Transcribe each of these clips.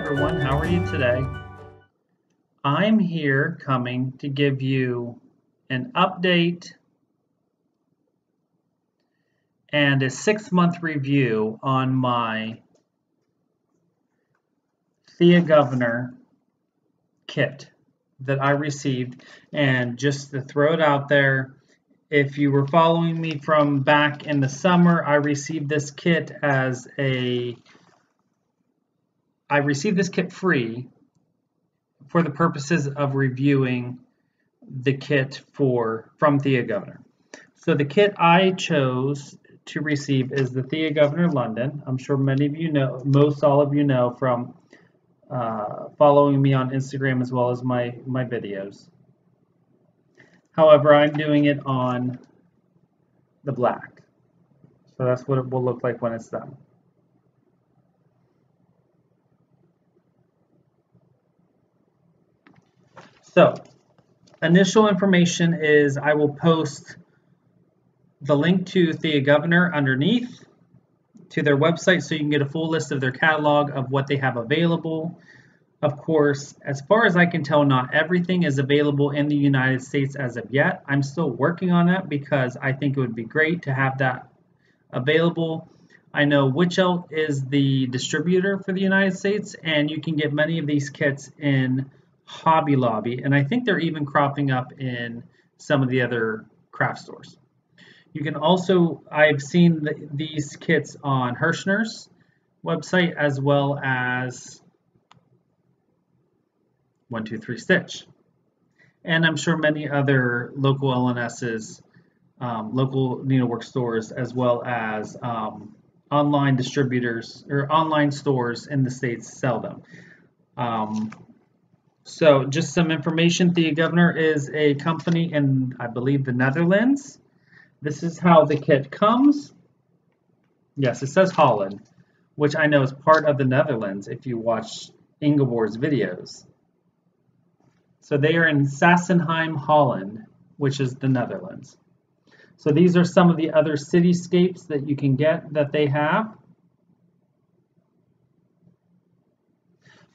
everyone, how are you today? I'm here coming to give you an update and a 6-month review on my Thea Gouverneur kit that I received. And just to throw it out there, if you were following me from back in the summer, I received this kit free for the purposes of reviewing the kit from Thea Gouverneur. So the kit I chose to receive is the Thea Gouverneur London. I'm sure many of you know, most all of you know from following me on Instagram as well as my videos. However, I'm doing it on the black. So that's what it will look like when it's done. So, initial information is I will post the link to Thea Gouverneur underneath to their website so you can get a full list of their catalog of what they have available. Of course, as far as I can tell, not everything is available in the United States as of yet. I'm still working on that because I think it would be great to have that available. I know Gerald is the distributor for the United States, and you can get many of these kits in Hobby Lobby, and I think they're even cropping up in some of the other craft stores. You can also, I've seen these kits on Hirschner's website as well as 123 Stitch, and I'm sure many other local LNSs, local needlework stores, as well as online distributors or online stores in the States sell them. So just some information, Thea Gouverneur is a company in, I believe, the Netherlands. This is how the kit comes. Yes, it says Holland, which I know is part of the Netherlands if you watch Ingeborg's videos. So they are in Sassenheim, Holland, which is the Netherlands. So these are some of the other cityscapes that you can get that they have.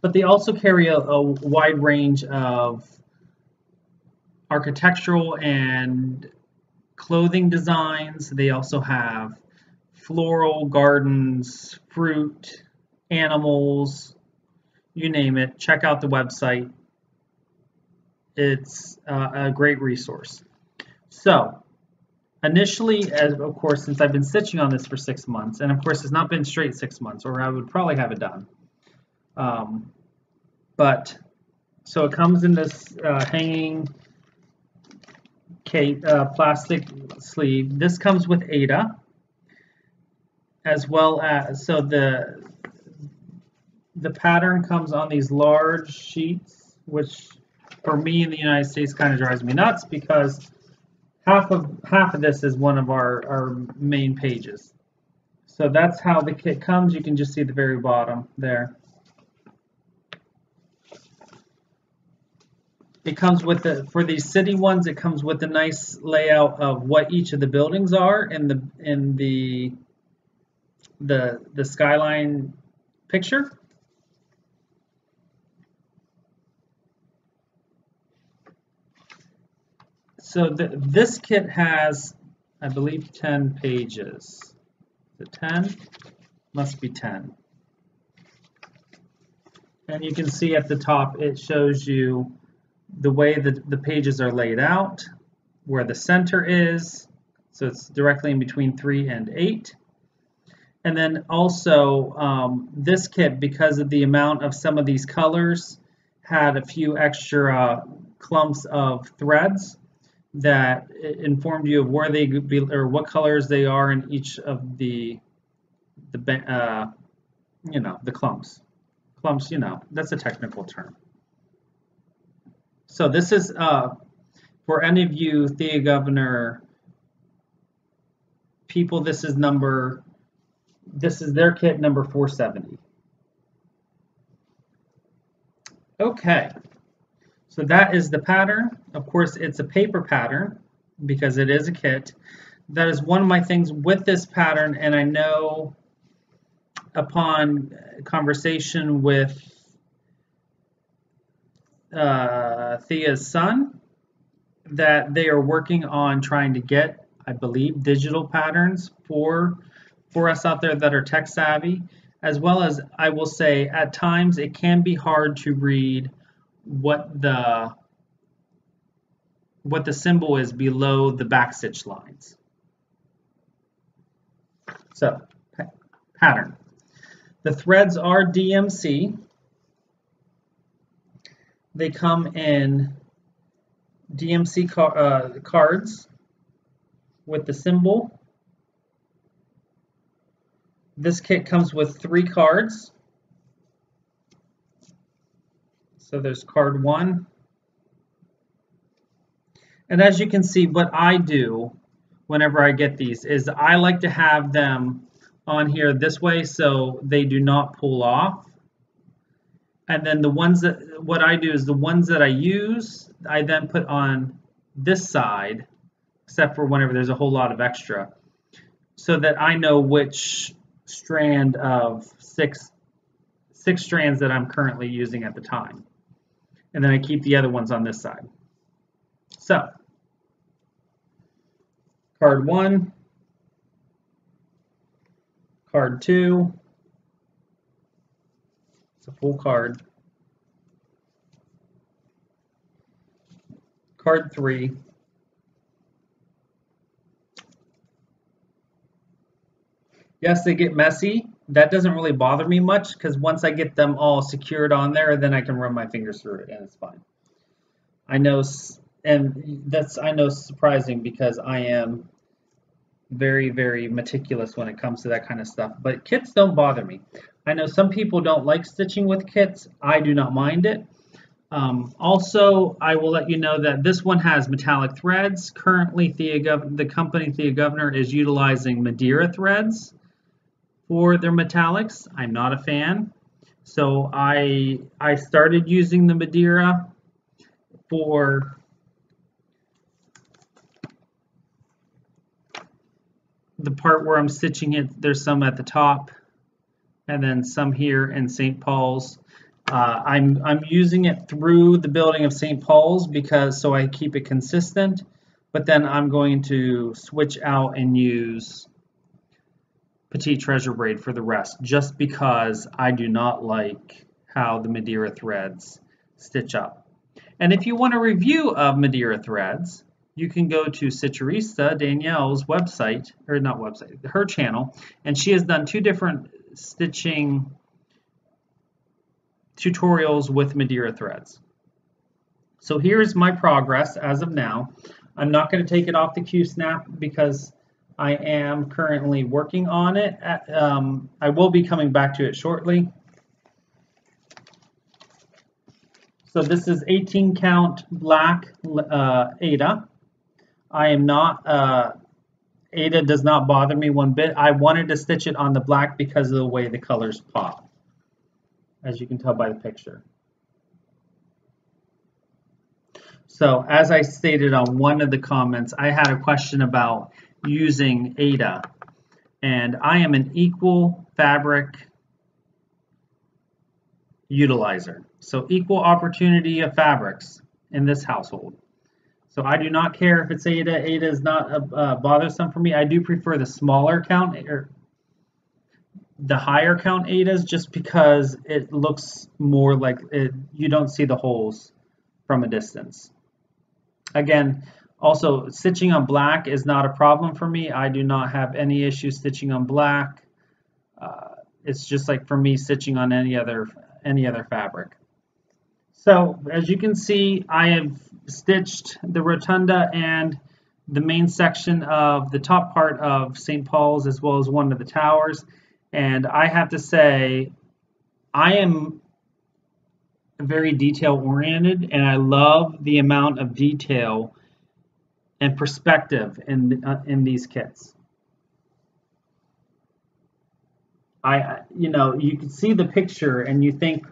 But they also carry a wide range of architectural and clothing designs. They also have floral, gardens, fruit, animals, you name it. Check out the website. It's a great resource. So initially, of course, since I've been stitching on this for 6 months, and of course it's not been straight 6 months, or I would probably have it done. So it comes in this hanging plastic sleeve. This comes with Ada, as well as, so the pattern comes on these large sheets, which for me in the United States kind of drives me nuts because half of this is one of our main pages. So that's how the kit comes. You can just see the very bottom there. It comes with for these city ones, it comes with a nice layout of what each of the buildings are in the skyline picture. So this kit has, I believe, 10 pages. Is it 10? Must be 10. And you can see at the top, it shows you the way that the pages are laid out, where the center is, so it's directly in between 3 and 8. And then also this kit, because of the amount of some of these colors, had a few extra clumps of threads that informed you of where they be or what colors they are in each of the clumps. Clumps, that's a technical term. So this is, for any of you Thea Gouverneur people, this is their kit number 470. Okay, so that is the pattern. Of course, it's a paper pattern because it is a kit. That is one of my things with this pattern, and I know upon conversation with Thea's son that they are working on trying to get, I believe, digital patterns for us out there that are tech savvy, as well as I will say at times it can be hard to read what the symbol is below the backstitch lines. So, pattern. The threads are DMC. They come in DMC cards with the symbol. This kit comes with 3 cards. So there's card 1. And as you can see, what I do whenever I get these is I like to have them on here this way so they do not pull off. And then the ones that, what I do is the ones that I use, I then put on this side, except for whenever there's a whole lot of extra, so that I know which strand of six strands that I'm currently using at the time. And then I keep the other ones on this side. So, card 1, card 2, it's a full card, card 3, yes, they get messy. That doesn't really bother me much because once I get them all secured on there, then I can run my fingers through it and it's fine. I know, and that's, I know, surprising because I am very, very meticulous when it comes to that kind of stuff. But kits don't bother me. I know some people don't like stitching with kits. I do not mind it. Also, I will let you know that this one has metallic threads. Currently, the company Thea Gouverneur is utilizing Madeira threads for their metallics. I'm not a fan. So I started using the Madeira for the part where I'm stitching it. There's some at the top and then some here in St. Paul's. I'm using it through the building of St. Paul's because so I keep it consistent, but then I'm going to switch out and use Petite Treasure Braid for the rest, just because I do not like how the Madeira threads stitch up. And if you want a review of Madeira threads, you can go to Stitcherista, Danielle's website, or not website, her channel, and she has done 2 different stitching tutorials with Madeira threads. So here's my progress as of now. I'm not going to take it off the Q-snap because I am currently working on it. I will be coming back to it shortly. So this is 18 count black Ada. I am not, Ada does not bother me one bit. I wanted to stitch it on the black because of the way the colors pop, as you can tell by the picture. So as I stated on one of the comments, I had a question about using Ada, and I am an equal fabric utilizer. So equal opportunity of fabrics in this household. So I do not care if it's Ada. Ada is not bothersome for me. I do prefer the smaller count or the higher count Adas just because it looks more like it, you don't see the holes from a distance. Again, also stitching on black is not a problem for me. I do not have any issue stitching on black. It's just like for me stitching on any other fabric. So as you can see, I have stitched the rotunda and the main section of the top part of St. Paul's as well as one of the towers. And I have to say, I am very detail oriented and I love the amount of detail and perspective in these kits. You know, you can see the picture and you think,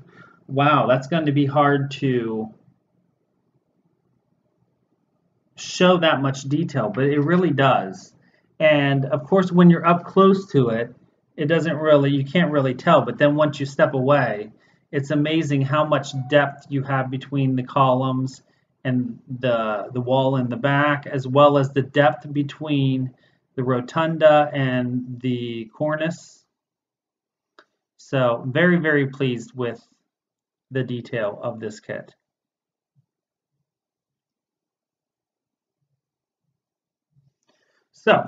wow, that's going to be hard to show that much detail, but it really does. And of course, when you're up close to it, it doesn't really, you can't really tell. But then once you step away, It's amazing how much depth you have between the columns and the wall in the back, as well as the depth between the rotunda and the cornice. So very, very pleased with the detail of this kit. So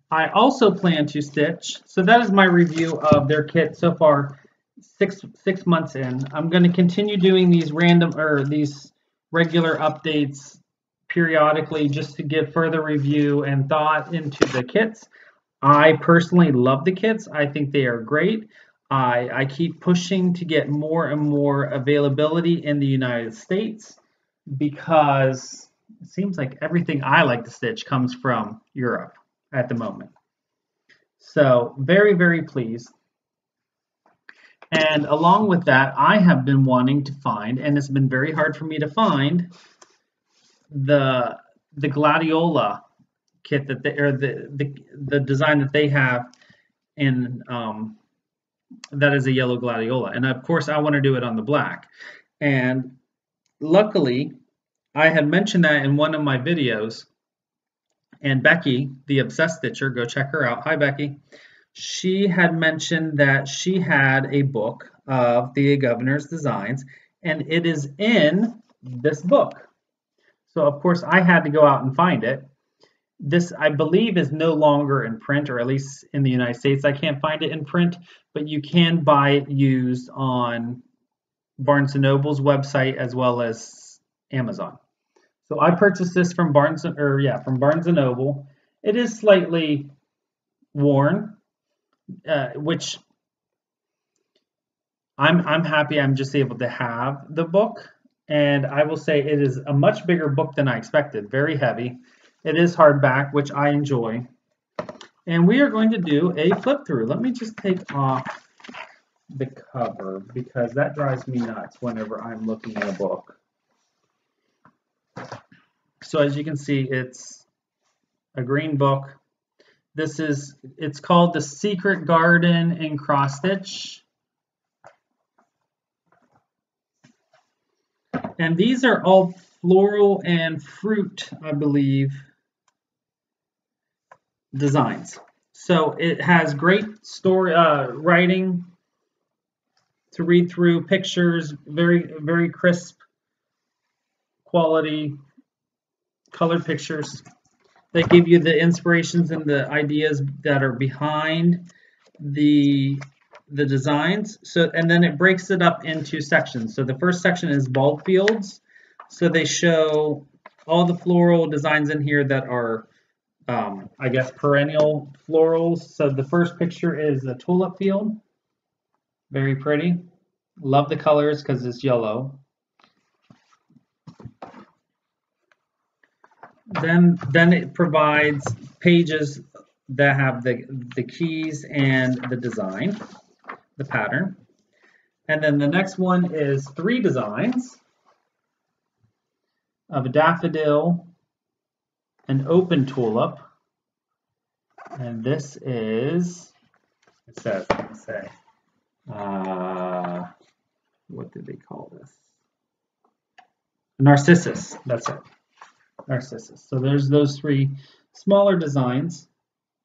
I also plan to stitch, so that is my review of their kit so far, six months in. I'm going to continue doing these these regular updates periodically just to give further review and thought into the kits. I personally love the kits. I think they are great. I keep pushing to get more and more availability in the United States because it seems like everything I like to stitch comes from Europe at the moment. So very, very pleased. And along with that, I have been wanting to find, and it's been very hard for me to find, the gladiola kit that they, or the design that they have in that is a yellow gladiola. And of course I want to do it on the black. And luckily I had mentioned that in one of my videos, and Becky, the Obsessed Stitcher, go check her out. Hi Becky. She had mentioned that she had a book of Thea Gouverneur's designs, and it is in this book. So of course I had to go out and find it. This, I believe, is no longer in print, or at least in the United States I can't find it in print, but you can buy it used on Barnes & Noble's website as well as Amazon. So I purchased this from Barnes & Noble. It is slightly worn, which I'm happy I'm just able to have the book. And I will say it is a much bigger book than I expected. Very heavy. It is hardback, which I enjoy. And we are going to do a flip through. Let me just take off the cover because that drives me nuts whenever I'm looking at a book. So as you can see, it's a green book. It's called The Secret Garden in Cross Stitch. And these are all floral and fruit, I believe, designs. So it has great story writing to read through, pictures, very, very crisp quality colored pictures that give you the inspirations and the ideas that are behind the designs. So, and then it breaks it up into sections. So the first section is bulb fields. So they show all the floral designs in here that are, I guess, perennial florals. So the first picture is a tulip field. Very pretty. Love the colors because it's yellow. Then it provides pages that have the keys and the design, the pattern. And then the next one is 3 designs of a daffodil, an open tulip, and this is, it says, let me say, what did they call this? Narcissus, that's it. Narcissus. So there's those 3 smaller designs,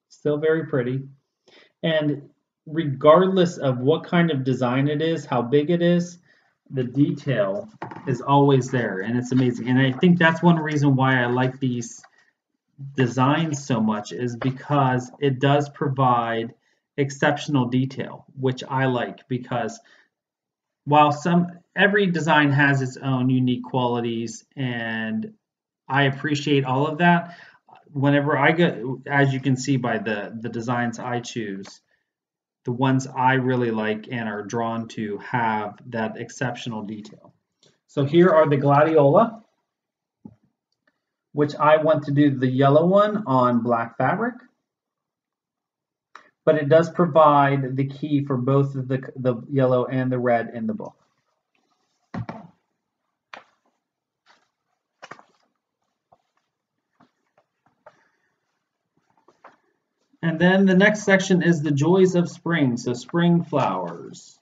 still very pretty. And regardless of what kind of design it is, how big it is, the detail is always there, and it's amazing. And I think that's one reason why I like these designs so much, is because it does provide exceptional detail, which I like, because while every design has its own unique qualities, and I appreciate all of that, whenever I go, as you can see by the designs I choose, the ones I really like and are drawn to have that exceptional detail. So here are the gladiola, which I want to do the yellow one on black fabric, but it does provide the key for both the yellow and the red in the book. And then the next section is the joys of spring, so spring flowers.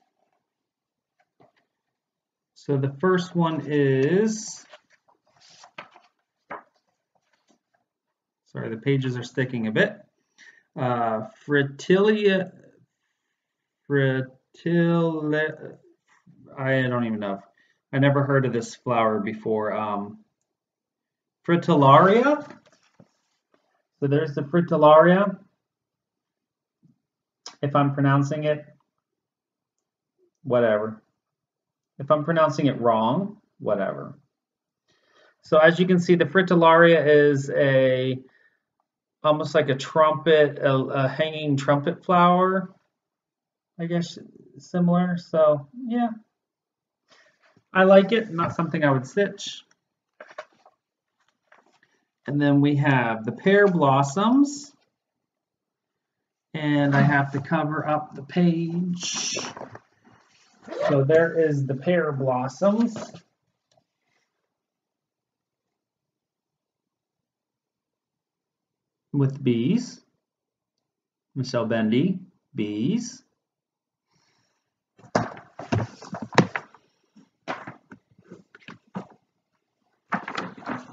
So the first one is, sorry, the pages are sticking a bit. Fritilia, I don't even know. I never heard of this flower before. Fritillaria. So there's the Fritillaria. If I'm pronouncing it, whatever. If I'm pronouncing it wrong, whatever. So as you can see, the Fritillaria is almost like a trumpet, a hanging trumpet flower, I guess, similar. So yeah, I like it. Not something I would stitch. And then we have the pear blossoms. And I have to cover up the page. So there is the pear blossoms. With bees. Michelle Bendy, bees.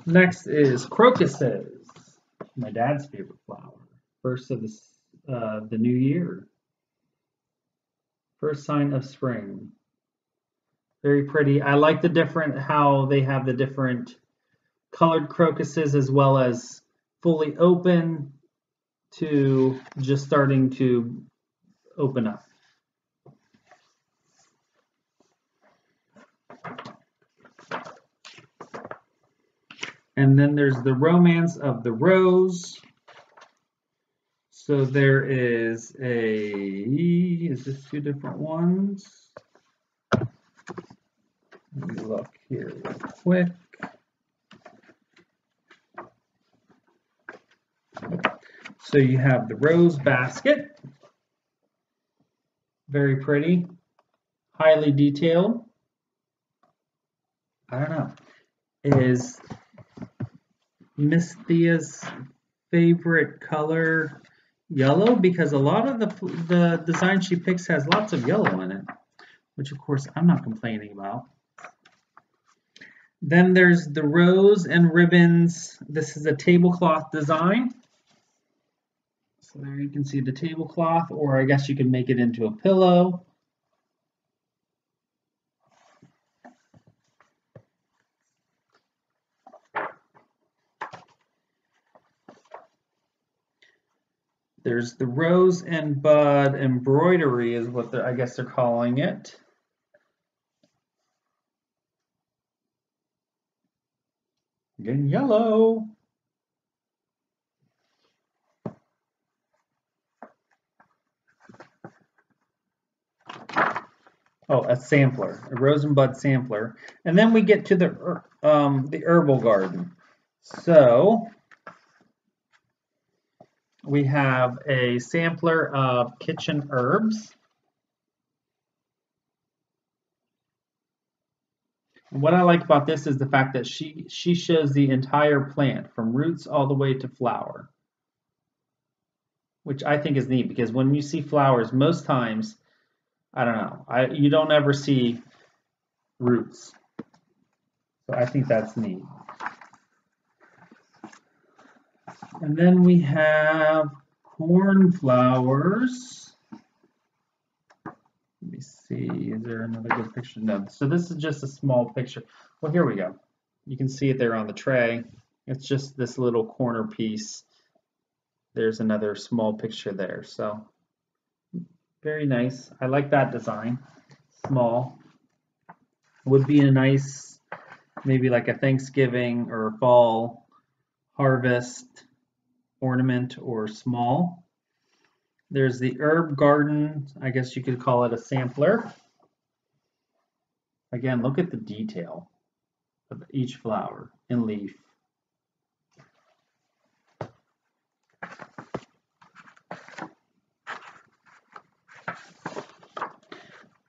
Next is crocuses, my dad's favorite flower. First of the new year. First sign of spring. Very pretty. I like the different, how they have the different colored crocuses as well as fully open to just starting to open up. And then there's the Romance of the Rose. So there is this two different ones? Let me look here real quick. So you have the rose basket. Very pretty. Highly detailed. I don't know. Is Miss Thea's favorite color yellow? Because a lot of the design she picks has lots of yellow in it, which of course I'm not complaining about. Then there's the rose and ribbons. This is a tablecloth design. So there you can see the tablecloth, or I guess you could make it into a pillow. There's the rose and bud embroidery is what I guess they're calling it. Getting yellow. Oh, a sampler, a rose and bud sampler. And then we get to the herbal garden. So we have a sampler of kitchen herbs. And what I like about this is the fact that she shows the entire plant from roots all the way to flower, which I think is neat because when you see flowers, most times, I don't know, you don't ever see roots. So I think that's neat. And then we have cornflowers. Let me see, is there another good picture? No, so this is just a small picture. Well, here we go. You can see it there on the tray. It's just this little corner piece. There's another small picture there. So very nice. I like that design. Small. Would be a nice, maybe like a Thanksgiving or fall harvest ornament or small. There's the herb garden. I guess you could call it a sampler. Again, look at the detail of each flower and leaf.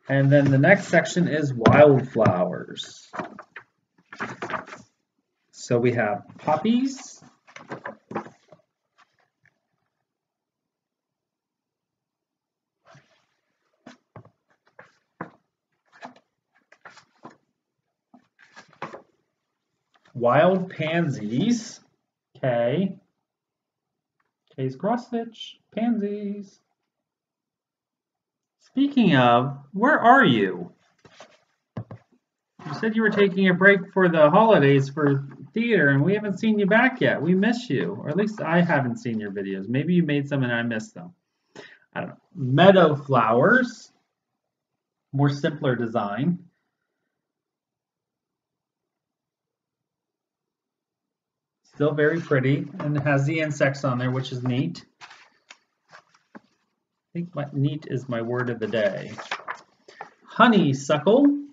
And then the next section is wildflowers. So we have poppies. Wild pansies. K. K's cross stitch. Pansies. Speaking of, where are you? You said you were taking a break for the holidays for theater, and we haven't seen you back yet. We miss you, or at least I haven't seen your videos. Maybe you made some and I missed them. I don't know. Meadow flowers, more simpler design. Still very pretty, and it has the insects on there, which is neat. I think neat is my word of the day. Honeysuckle.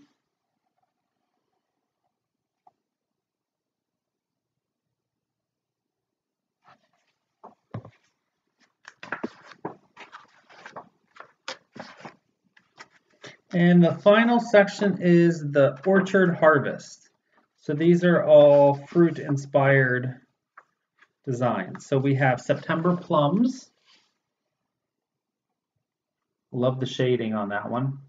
And the final section is the orchard harvest. So these are all fruit-inspired designs. So we have September plums. Love the shading on that one.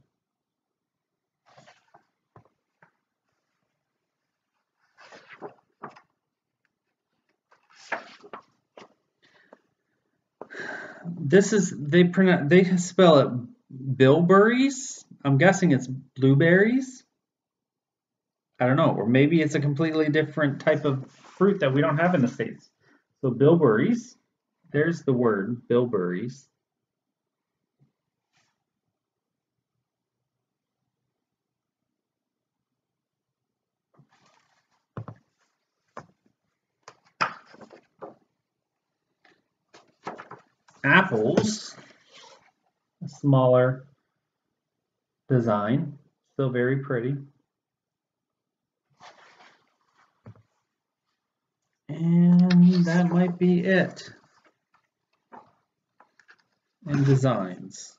This is, they spell it bilberries. I'm guessing it's blueberries. I don't know, or maybe it's a completely different type of fruit that we don't have in the States. So bilberries, there's the word, bilberries. Apples, a smaller design, still very pretty. And that might be it in designs.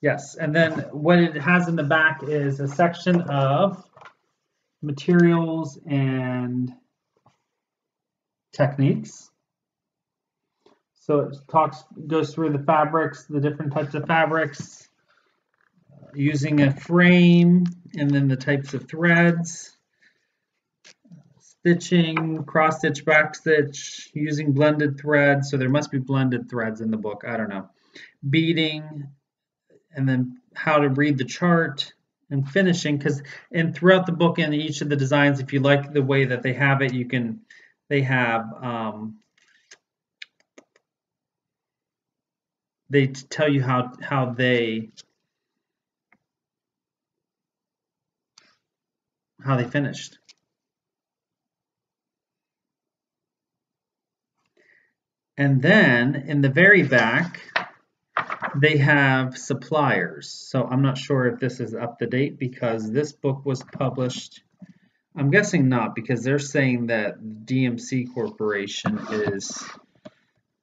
Yes, and then what it has in the back is a section of materials and techniques. So it goes through the fabrics, the different types of fabrics, using a frame, and then the types of threads, stitching, cross stitch, back stitch, using blended threads. So there must be blended threads in the book. I don't know. Beading, and then how to read the chart, and finishing. And throughout the book and each of the designs, if you like the way that they have it, they tell you how they finished. And then in the very back, they have suppliers. So I'm not sure if this is up to date because this book was published. I'm guessing not, because they're saying that DMC Corporation is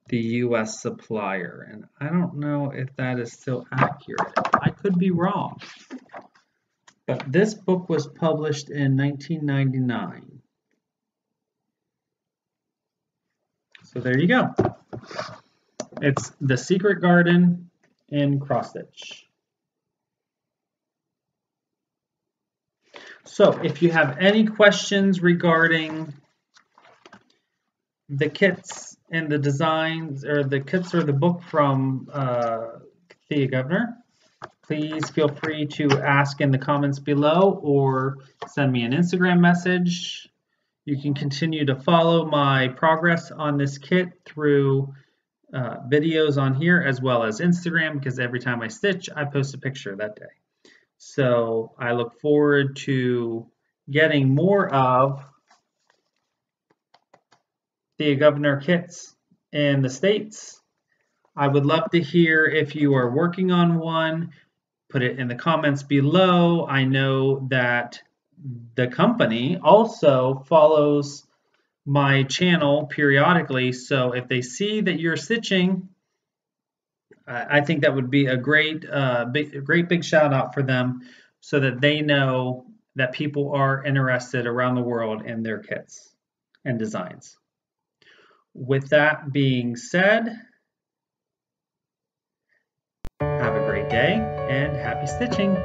the U.S. supplier, and I don't know if that is still accurate. I could be wrong. But this book was published in 1999. So there you go. It's The Secret Garden in cross stitch. So if you have any questions regarding the kits and the designs, or the kits or the book from Thea Gouverneur, please feel free to ask in the comments below or send me an Instagram message. You can continue to follow my progress on this kit through videos on here as well as Instagram, because every time I stitch, I post a picture that day. So I look forward to getting more of Thea Gouverneur Kits in the States. I would love to hear if you are working on one. Put it in the comments below. I know that the company also follows my channel periodically, so if they see that you're stitching, I think that would be a great big shout out for them, so that they know that people are interested around the world in their kits and designs. With that being said, have a great day and happy stitching!